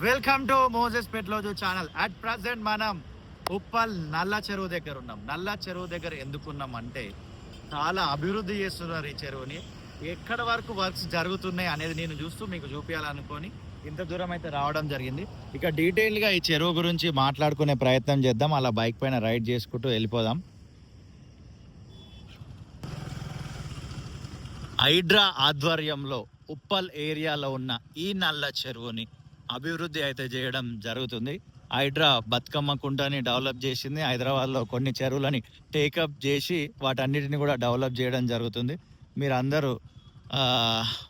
Welcome to Moses పెట్లోజు channel. At present మనం ఉప్పల్ నల్ల చెరువు దగ్గర ఉన్నాం. నల్ల చెరువు దగ్గర ఎందుకున్నాం అంటే చాలా అభివృద్ధి చేస్తున్నారు ఈ చెరువుని. ఎక్కడ వరకు వర్క్స్ జరుగుతున్నాయి అనేది నేను చూస్తూ మీకు చూపించాలనుకొని ఇంత దూరం అయితే రావడం జరిగింది. ఇక డీటెయిల్గా ఈ చెరువు గురించి మాట్లాడుకునే ప్రయత్నం చేద్దాం. అలా బైక్ పైన రైడ్ చేసుకుంటూ వెళ్ళిపోదాం. హైడ్రా ఆధ్వర్యంలో ఉప్పల్ ఏరియాలో ఉన్న ఈ నల్ల చెరువుని అభివృద్ధి అయితే చేయడం జరుగుతుంది. హైడ్రా బతుకమ్మ కుంటని డెవలప్ చేసింది. హైదరాబాద్లో కొన్ని చెరువులని టేకప్ చేసి వాటన్నిటిని కూడా డెవలప్ చేయడం జరుగుతుంది. మీరు అందరూ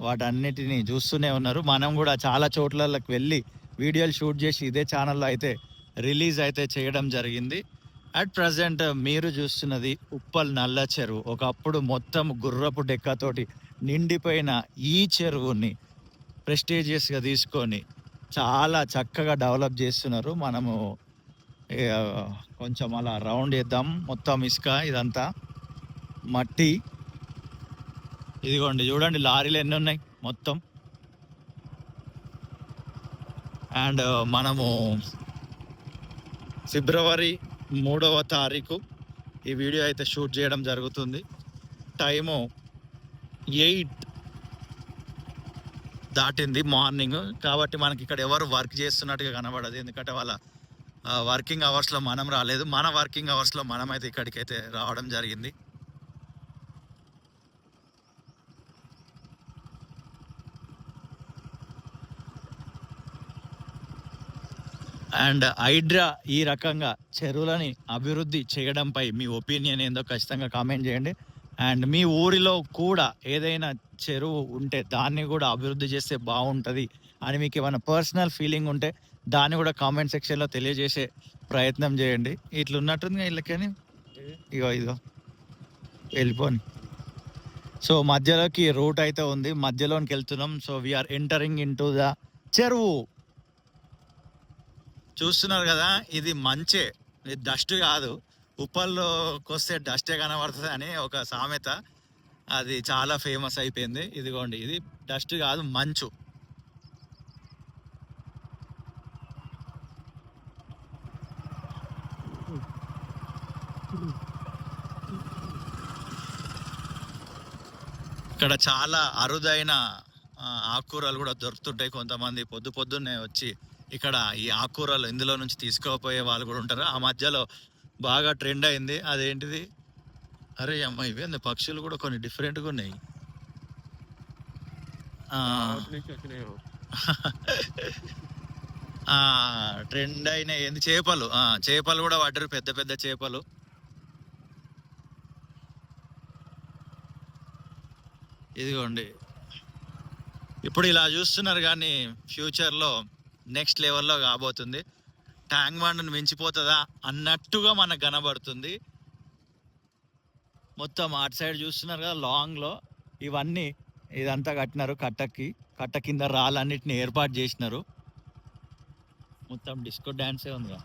వాటన్నిటిని చూస్తూనే ఉన్నారు. మనం కూడా చాలా చోట్లకి వెళ్ళి వీడియోలు షూట్ చేసి ఇదే ఛానల్లో అయితే రిలీజ్ అయితే చేయడం జరిగింది. అట్ ప్రజెంట్ మీరు చూస్తున్నది ఉప్పల్ నల్ల చెరువు. ఒకప్పుడు మొత్తం గుర్రపు డెక్కతోటి నిండిపోయిన ఈ చెరువుని ప్రెస్టీజియస్గా తీసుకొని చాలా చక్కగా డెవలప్ చేస్తున్నారు. మనము కొంచెం అలా రౌండ్ వేద్దాం. మొత్తం ఇసుక, ఇదంతా మట్టి. ఇదిగోండి చూడండి లారీలు ఎన్ని ఉన్నాయి మొత్తం. అండ్ మనము ఫిబ్రవరి 3వ తారీఖు ఈ వీడియో అయితే షూట్ చేయడం జరుగుతుంది. టైము 8 దాటింది మార్నింగ్. కాబట్టి మనకి ఇక్కడ ఎవరు వర్క్ చేస్తున్నట్టుగా కనబడదు. ఎందుకంటే వాళ్ళ వర్కింగ్ అవర్స్లో మనం రాలేదు. మన వర్కింగ్ అవర్స్లో మనమైతే ఇక్కడికైతే రావడం జరిగింది. అండ్ హైడ్రా ఈ రకంగా చెరువులని అభివృద్ధి చేయడంపై మీ ఒపీనియన్ ఏందో ఖచ్చితంగా కామెంట్ చేయండి. అండ్ మీ ఊరిలో కూడా ఏదైనా చెరువు ఉంటే దాన్ని కూడా అభివృద్ధి చేస్తే బాగుంటుంది అని మీకు ఏమైనా పర్సనల్ ఫీలింగ్ ఉంటే దాన్ని కూడా కామెంట్ సెక్షన్లో తెలియజేసే ప్రయత్నం చేయండి. ఇట్లా ఉన్నట్టుంది వీళ్ళకని. ఇదిగో వెళ్ళిపోని. సో మధ్యలోకి రూట్ అయితే ఉంది, మధ్యలోకి వెళ్తున్నాం. So we are entering into the చెరువు. చూస్తున్నారు కదా, ఇది మంచే, ఇది డస్ట్ కాదు. ఉప్పల్లోకి వస్తే డస్టే కనబడుతుంది అని ఒక సామెత, అది చాలా ఫేమస్ అయిపోయింది. ఇదిగోండి, ఇది డస్ట్ కాదు, మంచు. ఇక్కడ చాలా అరుదైన ఆకుకూరలు కూడా దొరుకుతుంటాయి. కొంతమంది పొద్దున్నే వచ్చి ఇక్కడ ఈ ఆకుకూరలు ఇందులో నుంచి తీసుకోపోయే వాళ్ళు కూడా ఉంటారు. ఆ మధ్యలో బాగా ట్రెండ్ అయింది. అదేంటిది, అరే అమ్మ, ఇవేంది పక్షులు కూడా కొన్ని డిఫరెంట్గా ఉన్నాయి. ట్రెండ్ అయిన ఏంది, చేపలు. చేపలు కూడా పడ్డారు, పెద్ద పెద్ద చేపలు. ఇదిగోండి, ఇప్పుడు ఇలా చూస్తున్నారు కానీ ఫ్యూచర్లో నెక్స్ట్ లెవెల్లో కాబోతుంది. ట్యాంక్ బండ్ను మించిపోతుందా అన్నట్టుగా మనకు కనబడుతుంది. మొత్తం అటు సైడ్ చూస్తున్నారు కదా, లాంగ్లో ఇవన్నీ ఇదంతా కట్టినారు. కట్ట కింద రాళ్ళన్నిటిని ఏర్పాటు చేసినారు. మొత్తం డిస్కో డ్యాన్సే ఉందిగా.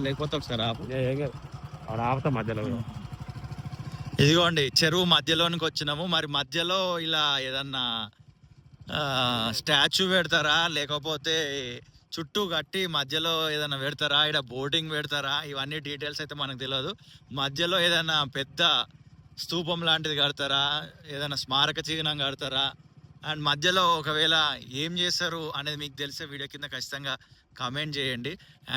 లేకపోతే ఒకసారి ఆపుతా మధ్యలో. ఇదిగోండి, చెరువు మధ్యలోనికి వచ్చినాము. మరి మధ్యలో ఇలా ఏదన్నా స్టాచ్యూ పెడతారా, లేకపోతే చుట్టూ కట్టి మధ్యలో ఏదైనా పెడతారా, ఇక్కడ బోటింగ్ పెడతారా, ఇవన్నీ డీటెయిల్స్ అయితే మనకు తెలియదు. మధ్యలో ఏదైనా పెద్ద స్తూపం లాంటిది కడతారా, ఏదైనా స్మారక చిహ్నం కడతారా, అండ్ మధ్యలో ఒకవేళ ఏం చేస్తారు అనేది మీకు తెలిసే వీడియో కింద ఖచ్చితంగా కామెంట్ చేయండి.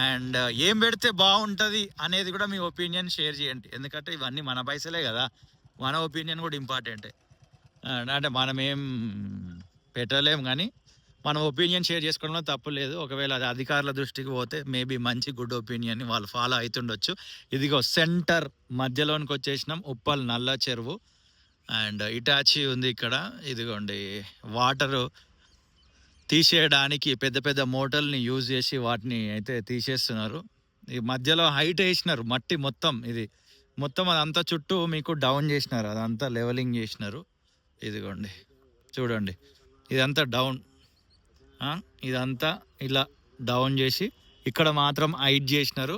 అండ్ ఏం పెడితే బాగుంటుంది అనేది కూడా మీ ఒపీనియన్ షేర్ చేయండి. ఎందుకంటే ఇవన్నీ మన పైసలే కదా, మన ఒపీనియన్ కూడా ఇంపార్టెంటే. అంటే మనం ఏం పెట్టలేం, కానీ మన ఒపీనియన్ షేర్ చేసుకోవడంలో తప్పు లేదు. ఒకవేళ అది అధికారుల దృష్టికి పోతే మేబీ మంచి గుడ్ ఒపీనియన్ వాళ్ళు ఫాలో అవుతుండొచ్చు. ఇదిగో సెంటర్ మధ్యలోనికి వచ్చేసినాం, ఉప్పల్ నల్ల చెరువు. అండ్ ఇటాచి ఉంది ఇక్కడ. ఇదిగోండి, వాటరు తీసేయడానికి పెద్ద పెద్ద మోటార్ని యూజ్ చేసి వాటిని అయితే తీసేస్తున్నారు. ఈ మధ్యలో హైట్ వేసినారు, మట్టి మొత్తం ఇది మొత్తం అదంతా చుట్టూ మీకు డౌన్ చేసినారు, అదంతా లెవెలింగ్ చేసినారు. ఇదిగోండి చూడండి, ఇదంతా డౌన్, ఇదంతా ఇలా డౌన్ చేసి ఇక్కడ మాత్రం హైట్ చేసినారు.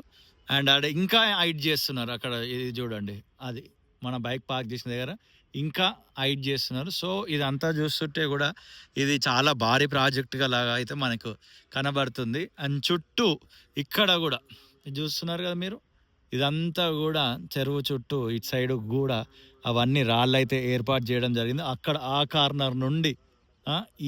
అండ్ ఆడ ఇంకా హైట్ చేస్తున్నారు అక్కడ. ఇది చూడండి, అది మన బైక్ పార్క్ చేసిన దగ్గర ఇంకా హైట్ చేస్తున్నారు. సో ఇదంతా చూస్తుంటే కూడా ఇది చాలా భారీ ప్రాజెక్టుగా లాగా అయితే మనకు కనబడుతుంది. అండ్ చుట్టూ ఇక్కడ కూడా ఇది చూస్తున్నారు కదా మీరు, ఇదంతా కూడా చెరువు చుట్టూ ఇటు సైడ్ కూడా అవన్నీ రాళ్ళు అయితే ఏర్పాటు చేయడం జరిగింది. అక్కడ ఆ కార్నర్ నుండి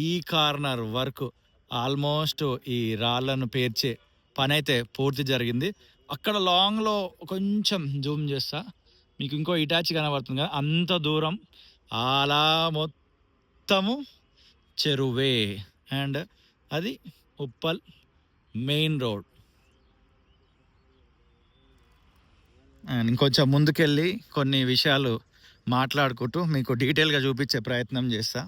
ఈ కార్నర్ వరకు ఆల్మోస్ట్ ఈ రాళ్ళను పేర్చే పని అయితే పూర్తి జరిగింది. అక్కడ లాంగ్లో కొంచెం జూమ్ చేస్తా, మీకు ఇంకో ఇటాచి కనబడుతుంది కదా, అంత దూరం అలా మొత్తము చెరువే. అండ్ అది ఉప్పల్ మెయిన్ రోడ్. అండ్ ఇంకొంచెం ముందుకెళ్ళి కొన్ని విషయాలు మాట్లాడుకుంటూ మీకు డీటెయిల్గా చూపించే ప్రయత్నం చేస్తా.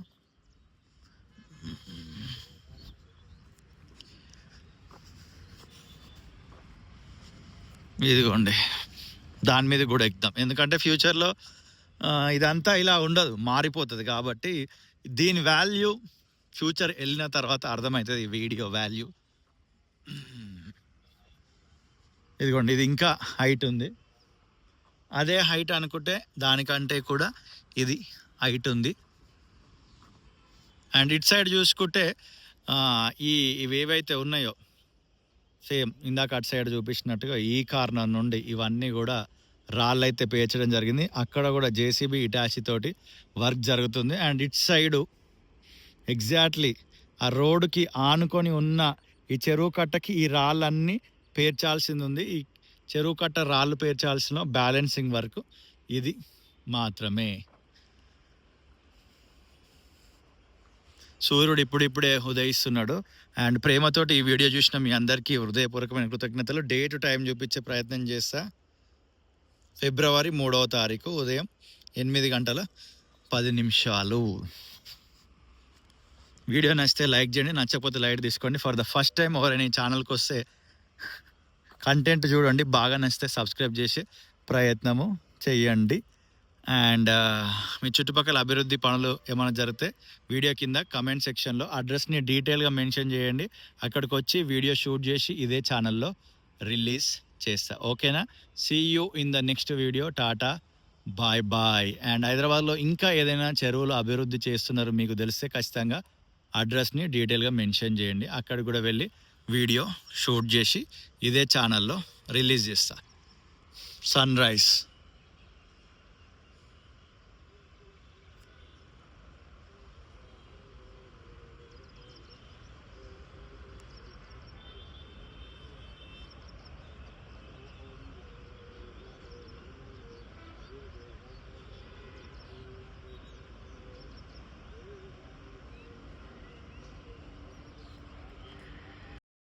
ఇదిగోండి, దాని మీద కూడా ఎక్కుదాం, ఎందుకంటే ఫ్యూచర్లో ఇదంతా ఇలా ఉండదు, మారిపోతుంది. కాబట్టి దీని వాల్యూ ఫ్యూచర్ వెళ్ళిన తర్వాత అర్థమవుతుంది, ఈ వీడియో వాల్యూ. ఇదిగోండి, ఇది ఇంకా హైట్ ఉంది. అదే హైట్ అనుకుంటే దానికంటే కూడా ఇది హైట్ ఉంది. అండ్ ఇటు సైడ్ చూసుకుంటే ఇవేవైతే ఉన్నాయో సేమ్ ఇందాక అటు సైడ్ చూపించినట్టుగా ఈ కార్నర్ నుండి ఇవన్నీ కూడా రాళ్ళు అయితే పేర్చడం జరిగింది. అక్కడ కూడా జేసీబీ ఇటాచి తోటి వర్క్ జరుగుతుంది. అండ్ ఇటు సైడు ఎగ్జాక్ట్లీ ఆ రోడ్డుకి ఆనుకొని ఉన్న ఈ చెరువు కట్టకి ఈ రాళ్ళన్నీ పేర్చాల్సింది ఉంది. ఈ చెరువు కట్ట రాళ్ళు పేర్చాల్సిన బ్యాలెన్సింగ్ వర్క్ ఇది మాత్రమే. సూర్యుడు ఇప్పుడిప్పుడే ఉదయిస్తున్నాడు. అండ్ ప్రేమతోటి ఈ వీడియో చూసిన మీ అందరికీ హృదయపూర్వకమైన కృతజ్ఞతలు. డే టు టైం చూపించే ప్రయత్నం చేస్తా. ఫిబ్రవరి 3వ తారీఖు ఉదయం 8:10 వీడియో నచ్చితే లైక్ చేయండి, నచ్చకపోతే లైట్ తీసుకోండి. ఫర్ ద ఫస్ట్ టైం ఎవరైనా ఈ ఛానల్కి వస్తే కంటెంట్ చూడండి, బాగా నచ్చితే సబ్స్క్రైబ్ చేసే ప్రయత్నము చేయండి. అండ్ మీ చుట్టుపక్కల అభివృద్ధి పనులు ఏమైనా జరిగితే వీడియో కింద కమెంట్ సెక్షన్లో అడ్రస్ని డీటెయిల్గా మెన్షన్ చేయండి. అక్కడికి వచ్చి వీడియో షూట్ చేసి ఇదే ఛానల్లో రిలీజ్ చేస్తా. ఓకేనా? See you in the next video. టాటా, బాయ్ బాయ్. అండ్ హైదరాబాద్లో ఇంకా ఏదైనా చెరువులు అభివృద్ధి చేస్తున్నారు మీకు తెలిస్తే ఖచ్చితంగా అడ్రస్ని డీటెయిల్గా మెన్షన్ చేయండి. అక్కడికి కూడా వెళ్ళి వీడియో షూట్ చేసి ఇదే ఛానల్లో రిలీజ్ చేస్తా. Sun rise.